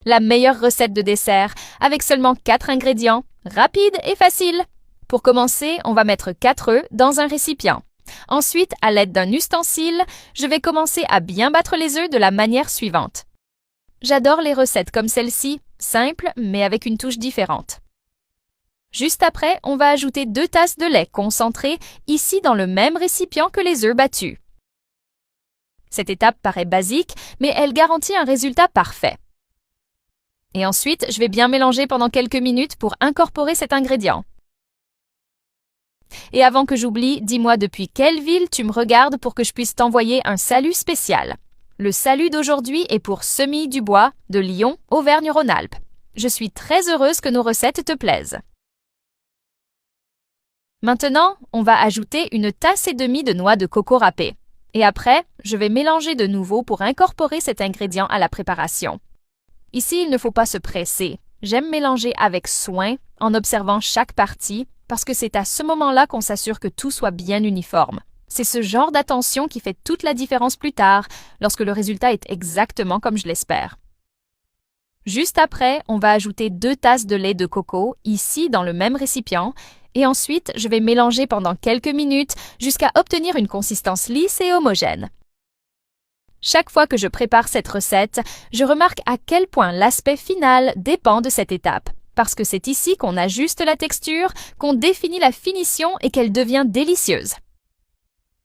la meilleure recette de dessert, avec seulement 4 ingrédients, rapide et facile. Pour commencer, on va mettre 4 œufs dans un récipient. Ensuite, à l'aide d'un ustensile, je vais commencer à bien battre les œufs de la manière suivante. J'adore les recettes comme celle-ci, simples mais avec une touche différente. Juste après, on va ajouter 2 tasses de lait concentré, ici dans le même récipient que les œufs battus. Cette étape paraît basique, mais elle garantit un résultat parfait. Et ensuite, je vais bien mélanger pendant quelques minutes pour incorporer cet ingrédient. Et avant que j'oublie, dis-moi depuis quelle ville tu me regardes pour que je puisse t'envoyer un salut spécial. Le salut d'aujourd'hui est pour Semille Dubois de Lyon, Auvergne-Rhône-Alpes. Je suis très heureuse que nos recettes te plaisent. Maintenant, on va ajouter 1,5 tasses de noix de coco râpées. Et après, je vais mélanger de nouveau pour incorporer cet ingrédient à la préparation. Ici, il ne faut pas se presser. J'aime mélanger avec soin, en observant chaque partie, parce que c'est à ce moment-là qu'on s'assure que tout soit bien uniforme. C'est ce genre d'attention qui fait toute la différence plus tard, lorsque le résultat est exactement comme je l'espère. Juste après, on va ajouter 2 tasses de lait de coco, ici dans le même récipient, et ensuite, je vais mélanger pendant quelques minutes jusqu'à obtenir une consistance lisse et homogène. Chaque fois que je prépare cette recette, je remarque à quel point l'aspect final dépend de cette étape, parce que c'est ici qu'on ajuste la texture, qu'on définit la finition et qu'elle devient délicieuse.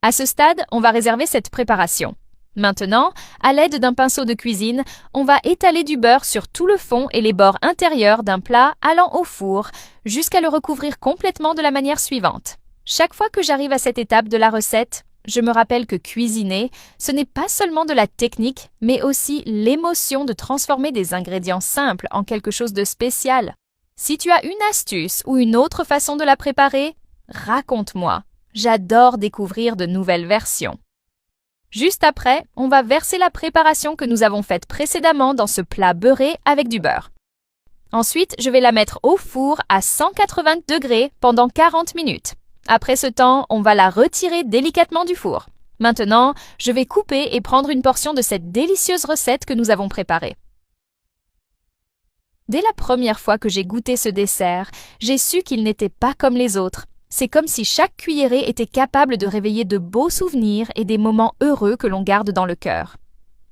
À ce stade, on va réserver cette préparation. Maintenant, à l'aide d'un pinceau de cuisine, on va étaler du beurre sur tout le fond et les bords intérieurs d'un plat allant au four, jusqu'à le recouvrir complètement de la manière suivante. Chaque fois que j'arrive à cette étape de la recette, je me rappelle que cuisiner, ce n'est pas seulement de la technique, mais aussi l'émotion de transformer des ingrédients simples en quelque chose de spécial. Si tu as une astuce ou une autre façon de la préparer, raconte-moi. J'adore découvrir de nouvelles versions. Juste après, on va verser la préparation que nous avons faite précédemment dans ce plat beurré avec du beurre. Ensuite, je vais la mettre au four à 180 degrés pendant 40 minutes. Après ce temps, on va la retirer délicatement du four. Maintenant, je vais couper et prendre une portion de cette délicieuse recette que nous avons préparée. Dès la première fois que j'ai goûté ce dessert, j'ai su qu'il n'était pas comme les autres. C'est comme si chaque cuillerée était capable de réveiller de beaux souvenirs et des moments heureux que l'on garde dans le cœur.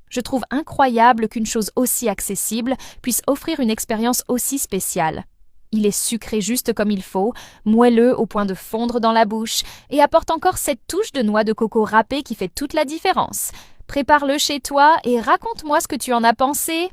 Je trouve incroyable qu'une chose aussi accessible puisse offrir une expérience aussi spéciale. Il est sucré juste comme il faut, moelleux au point de fondre dans la bouche et apporte encore cette touche de noix de coco râpée qui fait toute la différence. Prépare-le chez toi et raconte-moi ce que tu en as pensé.